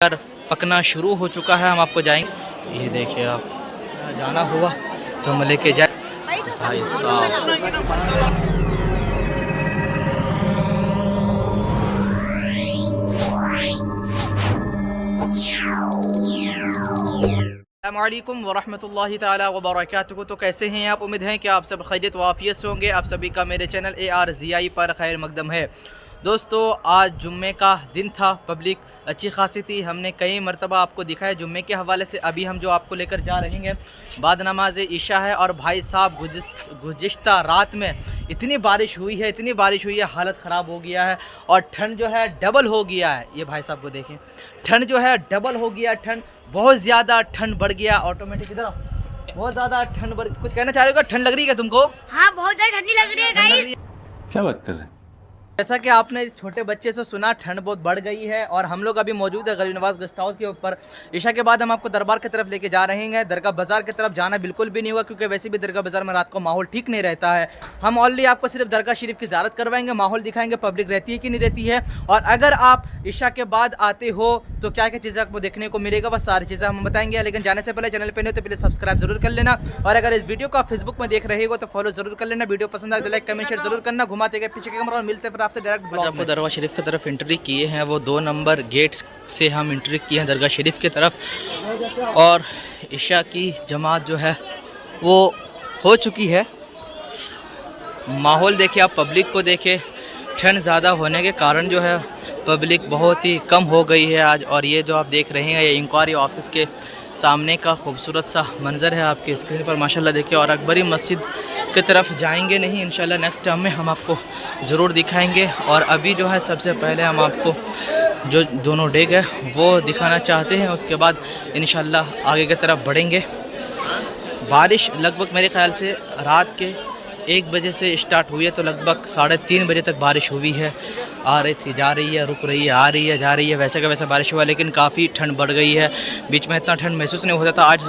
पकना शुरू हो चुका है। हम आपको जाएंगे, ये देखिए आप जाना हुआ तो हम लेके जाए भाई साहब। अस्सलामुअलैकुम वरहमतुल्लाहि ताला वबरकातुहू। तो कैसे हैं आप? उम्मीद है कि आप सब खैरियत वाफियत से होंगे। आप सभी का मेरे चैनल ARZI पर खैर मकदम है। दोस्तों, आज जुम्मे का दिन था, पब्लिक अच्छी खासी थी। हमने कई मरतबा आपको दिखाया जुम्मे के हवाले से। अभी हम जो आपको लेकर जा रहे हैं बाद नमाज ईशा है। और भाई साहब गुज़िश्ता रात में इतनी बारिश हुई है, इतनी बारिश हुई है, हालत ख़राब हो गया है। और ठंड जो है डबल हो गया है। ये भाई साहब को देखें, ठंड जो है डबल हो गया। ठंड बहुत ज़्यादा ठंड बढ़ गया। ऑटोमेटिक इधर बहुत ज़्यादा ठंड बढ़। कुछ कहना चाह रहे हो? ठंड लग रही है तुमको? हाँ, बहुत ज़्यादा ठंडी लग रही है गाइस। क्या बात कर रहे हैं? जैसा कि आपने छोटे बच्चे से सुना, ठंड बहुत बढ़ गई है। और हम लोग अभी मौजूद है गरीब नवाज गेस्ट हाउस के ऊपर। ईशा के बाद हम आपको दरबार की तरफ लेके जा रहे हैं। दरगाह बाज़ार की तरफ जाना बिल्कुल भी नहीं होगा, क्योंकि वैसे भी दरगाह बाज़ार में रात को माहौल ठीक नहीं रहता है। हम ऑनली आपको सिर्फ दरगाह शरीफ की ज़ियारत करवाएंगे, माहौल दिखाएंगे, पब्लिक रहती है कि नहीं रहती है। और अगर आप ईशा के बाद आते हो तो क्या क्या चीज़ें आपको देखने को मिलेगा, बस सारी चीज़ें हम बताएंगे। लेकिन जाने से पहले चैनल पर नहीं हो तो पहले सब्सक्राइब जरूर कर लेना। और अगर इस वीडियो को आप फेसबुक में देख रहे हो तो फॉलो जरूर कर लेना। वीडियो पसंद आए तो लाइक कमेंट शेयर जरूर करना। घुमाते गए पीछे कैमरा और मिलते फिर आपसे डायरेक्ट ब्लॉग में। दरगाह शरीफ की तरफ एंट्री किए हैं, वो 2 नंबर गेट से हम एंट्री किए हैं दरगाह शरीफ की तरफ। और ईशा की जमात जो है वो हो चुकी है। माहौल देखिए आप, पब्लिक को देखे। ठंड ज़्यादा होने के कारण जो है पब्लिक बहुत ही कम हो गई है आज। और ये जो आप देख रहे हैं ये इंक्वायरी ऑफिस के सामने का खूबसूरत सा मंज़र है आपके स्क्रीन पर माशाल्लाह देखिए। और अकबरी मस्जिद की तरफ जाएंगे नहीं, इंशाल्लाह नेक्स्ट टाइम में हम आपको ज़रूर दिखाएंगे। और अभी जो है सबसे पहले हम आपको जो दोनों डेग है वो दिखाना चाहते हैं, उसके बाद इंशाल्लाह आगे की तरफ बढ़ेंगे। बारिश लगभग मेरे ख़्याल से रात के 1 बजे से स्टार्ट हुई है, तो लगभग 3:30 बजे तक बारिश हुई है। आ रही थी, जा रही है, रुक रही है, आ रही है, जा रही है, वैसे का वैसा बारिश हुआ। लेकिन काफ़ी ठंड बढ़ गई है। बीच में इतना ठंड महसूस नहीं होता था। आज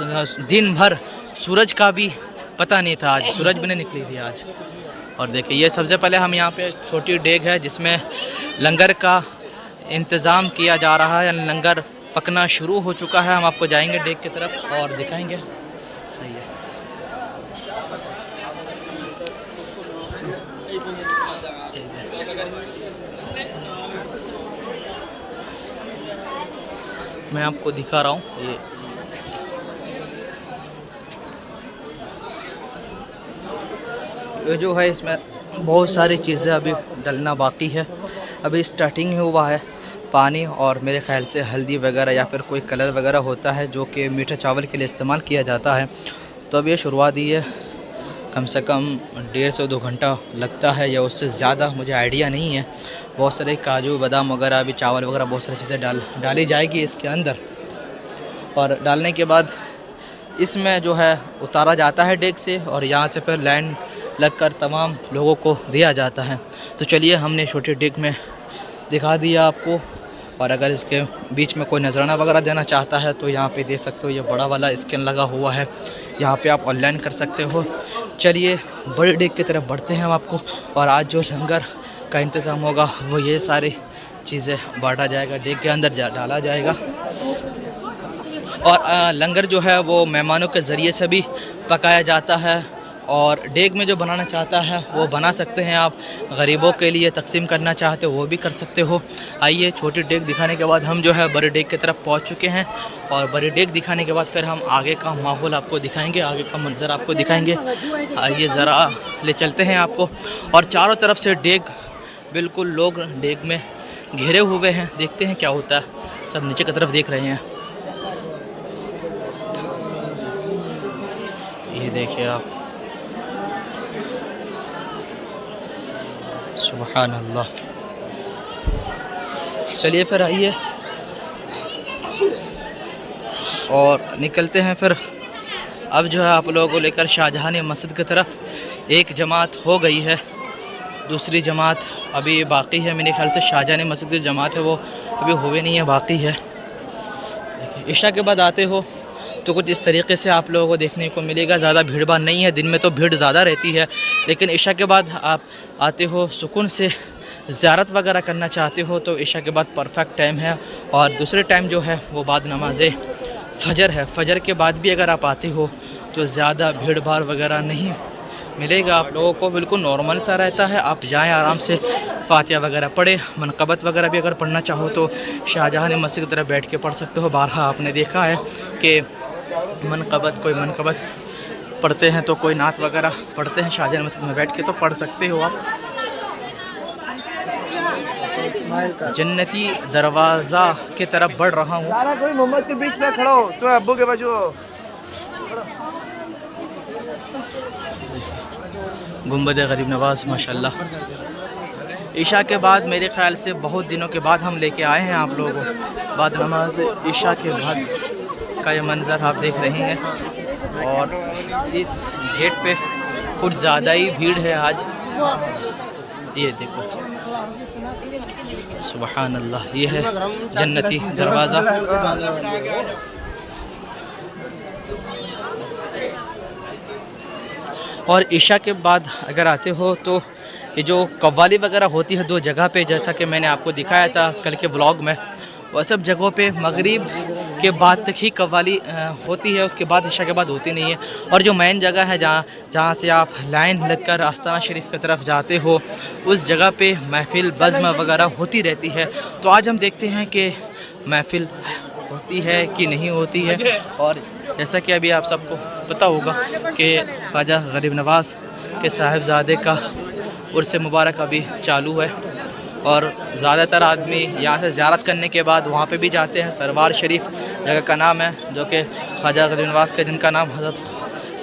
दिन भर सूरज का भी पता नहीं था, आज सूरज भी नहीं निकली थी आज। और देखिए ये सबसे पहले हम यहाँ पे छोटी डेग है जिसमें लंगर का इंतज़ाम किया जा रहा है। लंगर पकना शुरू हो चुका है। हम आपको जाएंगे डेग की तरफ और दिखाएंगे। मैं आपको दिखा रहा हूँ ये जो है, इसमें बहुत सारी चीज़ें अभी डलना बाकी है। अभी स्टार्टिंग ही हुआ है। पानी और मेरे ख़्याल से हल्दी वगैरह या फिर कोई कलर वगैरह होता है जो कि मीठे चावल के लिए इस्तेमाल किया जाता है। तो अब ये शुरुआत ही है। कम से कम 1.5 से 2 घंटा लगता है या उससे ज़्यादा, मुझे आइडिया नहीं है। बहुत सारे काजू बादाम वगैरह, अभी चावल वगैरह बहुत सारी चीज़ें डाली जाएगी इसके अंदर। और डालने के बाद इसमें जो है उतारा जाता है डेग से, और यहाँ से फिर लाइन लगकर तमाम लोगों को दिया जाता है। तो चलिए, हमने छोटे डेग में दिखा दिया आपको। और अगर इसके बीच में कोई नजराना वगैरह देना चाहता है तो यहाँ पे दे सकते हो। ये बड़ा वाला स्कैन लगा हुआ है, यहाँ पे आप ऑनलाइन कर सकते हो। चलिए बड़े डेग की तरफ बढ़ते हैं हम आपको। और आज जो लंगर का इंतज़ाम होगा वो ये सारी चीज़ें बांटा जाएगा, डेग के अंदर डाला जाएगा। और लंगर जो है वो मेहमानों के ज़रिए से भी पकाया जाता है। और डेग में जो बनाना चाहता है वो बना सकते हैं आप। गरीबों के लिए तकसीम करना चाहते हो वो भी कर सकते हो। आइए, छोटी डेग दिखाने के बाद हम जो है बड़े डेग की तरफ पहुंच चुके हैं। और बड़े डेग दिखाने के बाद फिर हम आगे का माहौल आपको दिखाएंगे, आगे का मंजर आपको दिखाएंगे। आइए ज़रा ले चलते हैं आपको। और चारों तरफ से डेग, बिल्कुल लोग डेग में घिरे हुए हैं। देखते हैं क्या होता है। सब नीचे की तरफ देख रहे हैं। ये देखिए आप, सुभान अल्लाह। चलिए फिर आइए और निकलते हैं फिर। अब जो है आप लोगों को लेकर शाहजहानी मस्जिद की तरफ एक जमात हो गई है, दूसरी जमात अभी बाकी है। मेरे ख्याल से शाहजहानी मस्जिद की जमात है वो अभी हुए नहीं है, बाकी है। ईशा के बाद आते हो तो कुछ इस तरीके से आप लोगों को देखने को मिलेगा। ज़्यादा भीड़ भाड़ नहीं है, दिन में तो भीड़ ज़्यादा रहती है, लेकिन ईशा के बाद आप आते हो सुकून से ज़ियारत वगैरह करना चाहते हो तो इशा के बाद परफेक्ट टाइम है। और दूसरे टाइम जो है वो बाद नमाज़ फ़जर है। फ़जर के बाद भी अगर आप आते हो तो ज़्यादा भीड़ भाड़ वगैरह नहीं मिलेगा आप लोगों को, बिल्कुल नॉर्मल सा रहता है। आप जाएं आराम से, फ़ातिहा वगैरह पढ़े, मनक़बत वगैरह भी अगर पढ़ना चाहो तो शाहजहां मस्जिद की तरफ बैठ के पढ़ सकते हो। बारहा आपने देखा है कि कोई मनक़बत पढ़ते हैं तो कोई नात वगैरह पढ़ते हैं शाहजहां मस्जिद में बैठ के, तो पढ़ सकते हो आप। जन्नती दरवाज़ा की तरफ बढ़ रहा हूँ। कोई मोहम्मद के बीच में खड़ा हो तो अब्बू के बाजू गुंबद गरीब नवाज़ माशाल्लाह। इशा के बाद मेरे ख़्याल से बहुत दिनों के बाद हम लेके आए हैं आप लोगों को। बाद नमाज इशा के बाद का ये मंज़र आप देख रहे हैं। और इस गेट पे कुछ ज़्यादा ही भीड़ है आज, ये देखो, सुबहान अल्लाह। ये है जन्नती दरवाज़ा। और इशा के बाद अगर आते हो तो ये जो कव्वाली वगैरह होती है 2 जगह पे, जैसा कि मैंने आपको दिखाया था कल के ब्लॉग में, वह सब जगहों पे मगरिब के बाद तक ही कव्वाली होती है, उसके बाद इशा के बाद होती नहीं है। और जो मेन जगह है जहाँ से आप लाइन लगकर आस्ताना शरीफ की तरफ जाते हो, उस जगह पे महफ़िल बज़्म वगैरह होती रहती है। तो आज हम देखते हैं कि महफ़िल होती है कि नहीं होती है। और जैसा कि अभी आप सबको पता होगा कि ख्वाजा गरीब नवाज़ के साहिबजादे का उर्स मुबारक अभी चालू है। और ज़्यादातर आदमी यहाँ से ज़ियारत करने के बाद वहाँ पे भी जाते हैं। सरवार शरीफ जगह का नाम है, जो कि ख्वाजा गरीब नवाज़ के, जिनका नाम हज़रत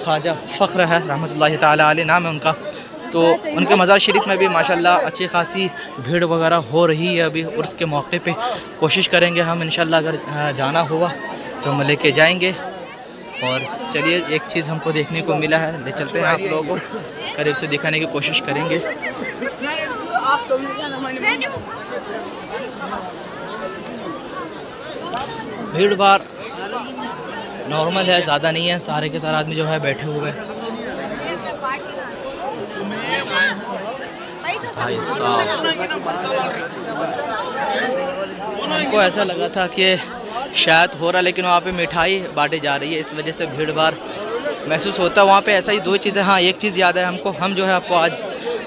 ख्वाजा फ़ख्र है रहमतुल्लाहि ताला अलैह नाम है उनका। तो उनके मज़ार शरीफ में भी माशाल्लाह अच्छी खासी भीड़ वगैरह हो रही है अभी उर्स के मौके पे। कोशिश करेंगे हम इंशाल्लाह, अगर जाना हुआ तो हम लेके जाएंगे। और चलिए, एक चीज़ हमको देखने को मिला है, ले चलते हैं आप लोगों को, करीब से दिखाने की कोशिश करेंगे। भीड़ भाड़ नॉर्मल है, ज़्यादा नहीं है। सारे के सारे आदमी जो है बैठे हुए हैं। भाई साहब, हमको ऐसा लगा था कि शायद हो रहा, लेकिन वहाँ पे मिठाई बांटी जा रही है, इस वजह से भीड़ भाड़ महसूस होता है वहाँ पे। ऐसा ही 2 चीज़ें। हाँ, एक चीज़ याद है हमको, हम जो है आपको आज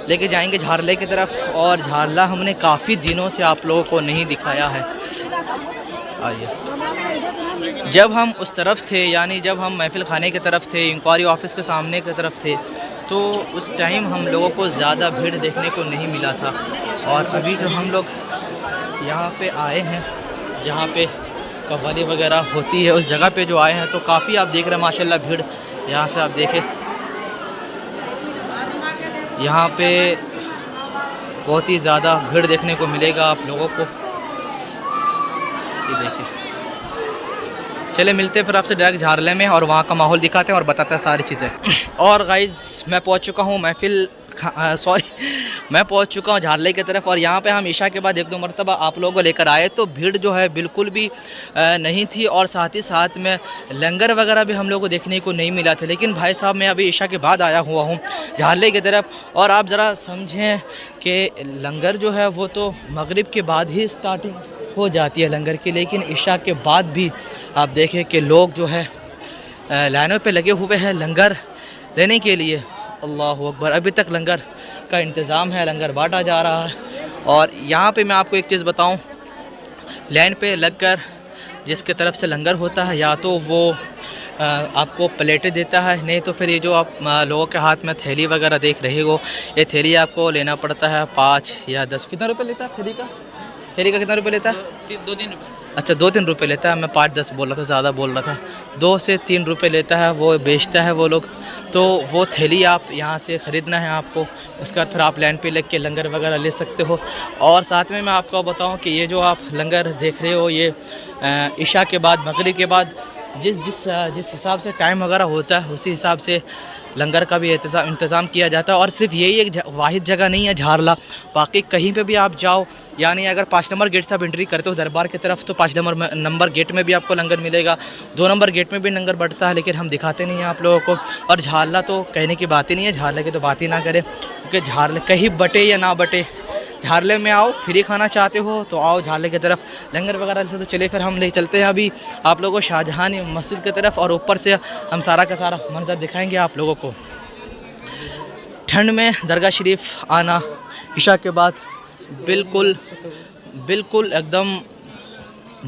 लेके जाएंगे झारले की तरफ। और झारला हमने काफ़ी दिनों से आप लोगों को नहीं दिखाया है। आइए, जब हम उस तरफ थे, यानी जब हम महफिल खाने की तरफ थे, इंक्वायरी ऑफिस के सामने की तरफ थे, तो उस टाइम हम लोगों को ज़्यादा भीड़ देखने को नहीं मिला था। और अभी जो हम लोग यहाँ पे आए हैं, जहाँ पे कव्वाली वगैरह होती है, उस जगह पे जो आए हैं, तो काफ़ी आप देख रहे हैं माशाल्लाह भीड़। यहाँ से आप देखें, यहाँ पे बहुत ही ज़्यादा भीड़ देखने को मिलेगा आप लोगों को। ये देखिए, चले मिलते हैं फिर आपसे डायरेक्ट झारले में, और वहाँ का माहौल दिखाते हैं और बताते हैं सारी चीज़ें। और गाइज़, मैं पहुँच चुका हूँ मैं पहुंच चुका हूँ झारले की तरफ। और यहाँ पे हम इशा के बाद 1-2 मरतबा आप लोगों को लेकर आए, तो भीड़ जो है बिल्कुल भी नहीं थी। और साथ ही साथ में लंगर वगैरह भी हम लोगों को देखने को नहीं मिला था। लेकिन भाई साहब, मैं अभी इशा के बाद आया हुआ हूँ झारले की तरफ, और आप ज़रा समझें कि लंगर जो है वो तो मगरिब के बाद ही स्टार्टिंग हो जाती है लंगर की, लेकिन इशा के बाद भी आप देखें कि लोग जो है लाइनों पे लगे हुए हैं लंगर लेने के लिए। अल्लाह अकबर, अभी तक लंगर का इंतज़ाम है, लंगर बांटा जा रहा है। और यहाँ पे मैं आपको एक चीज़ बताऊँ, लाइन पे लगकर जिसके तरफ से लंगर होता है, या तो वो आपको प्लेटें देता है, नहीं तो फिर ये जो आप लोगों के हाथ में थैली वगैरह देख रहे हो, ये थैली आपको लेना पड़ता है 5 या 10। कितना रुपये लेता है थैली का? थैली का कितना रुपये लेता है? 2-3 रुपये। अच्छा, 2-3 रुपये लेता है। मैं 5-10 बोल रहा था, ज़्यादा बोल रहा था। 2 से 3 रुपये लेता है, वो बेचता है वो लोग। तो वो थैली आप यहाँ से ख़रीदना है आपको, उसके बाद फिर आप लाइन पे लग के लंगर वगैरह ले सकते हो। और साथ में मैं आपको बताऊँ कि ये जो आप लंगर देख रहे हो, ये इशा के बाद, मगरिब के बाद जिस हिसाब से टाइम वगैरह होता है, उसी हिसाब से लंगर का भी इंतज़ाम किया जाता है। और सिर्फ यही एक वाहिद जगह नहीं है झारला, बाकी कहीं पे भी आप जाओ, यानी अगर 5 नंबर गेट से आप एंट्री करते हो दरबार की तरफ, तो 5 नंबर गेट में भी आपको लंगर मिलेगा। 2 नंबर गेट में भी लंगर बढ़ता है, लेकिन हम दिखाते नहीं हैं आप लोगों को। और झारला तो कहने की बात ही नहीं है, झारले की तो बात ही ना करें, क्योंकि झारले कहीं बटे या ना बटे, झारले में आओ, फ्री खाना चाहते हो तो आओ झारले की तरफ, लंगर वगैरह से तो चले फिर हम ले चलते हैं अभी आप लोगों को शाहजहानी मस्जिद की तरफ, और ऊपर से हम सारा का सारा मंजर दिखाएंगे आप लोगों को। ठंड में दरगाह शरीफ आना इशा के बाद बिल्कुल बिल्कुल एकदम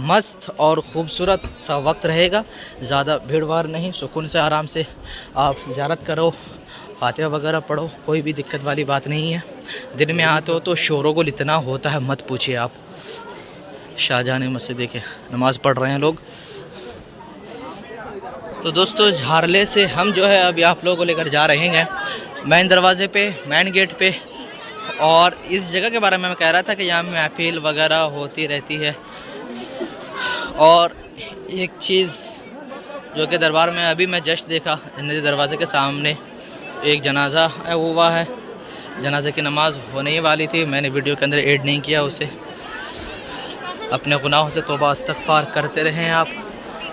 मस्त और ख़ूबसूरत सा वक्त रहेगा। ज़्यादा भीड़ भाड़ नहीं, सुकून से आराम से आप ज़ियारत करो, फातिहा वगैरह पढ़ो, कोई भी दिक्कत वाली बात नहीं है। दिन में आते हो तो शोरगुल इतना होता है मत पूछिए आप। शाहजहानी मस्जिद देखे नमाज़ पढ़ रहे हैं लोग। तो दोस्तों झारले से हम जो है अभी आप लोगों को लेकर जा रहे हैं मेन दरवाज़े पे, मेन गेट पे। और इस जगह के बारे में मैं कह रहा था कि यहाँ महफिल वगैरह होती रहती है। और एक चीज़ जो कि दरबार में अभी मैं जस्ट देखा, जन्नती दरवाज़े के सामने एक जनाजा हुआ है, जनाजे की नमाज़ होने ही वाली थी, मैंने वीडियो के अंदर ऐड नहीं किया उसे। अपने गुनाहों से तौबा इस्तग़फ़ार करते रहें आप।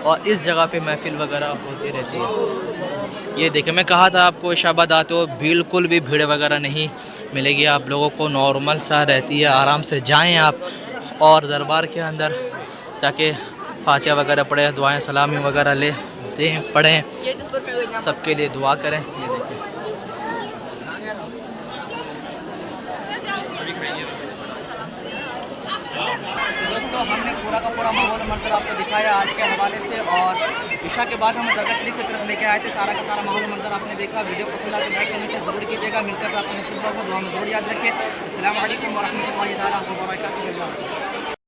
और इस जगह पे महफिल वगैरह होती रहती है। ये देखिए मैं कहा था आपको इशाबाद आते हो बिल्कुल भी भीड़ वगैरह नहीं मिलेगी आप लोगों को, नॉर्मल सा रहती है। आराम से जाएं आप और दरबार के अंदर, ताकि फातिहा वगैरह पढ़े, दुआएं सलामी वगैरह ले दें, पढ़ें, सबके लिए दुआ करें। ये देखिए दोस्तों हमने पूरा का पूरा माहौल मंजर आपको दिखाया आज के हवाले से। और इशा के बाद हम दरगाह शरीफ की तरफ लेके आए थे, सारा का सारा माहौल मंजर आपने देखा। वीडियो पसंद आए तो लाइक करना ज़रूर कीजिएगा। मिलकर आपसे नेक्स्ट वीडियो को दुआ में ज़रूर याद रखें। अस्सलाम वालेकुम व रहमतुल्लाहि तआला व बरकातहू।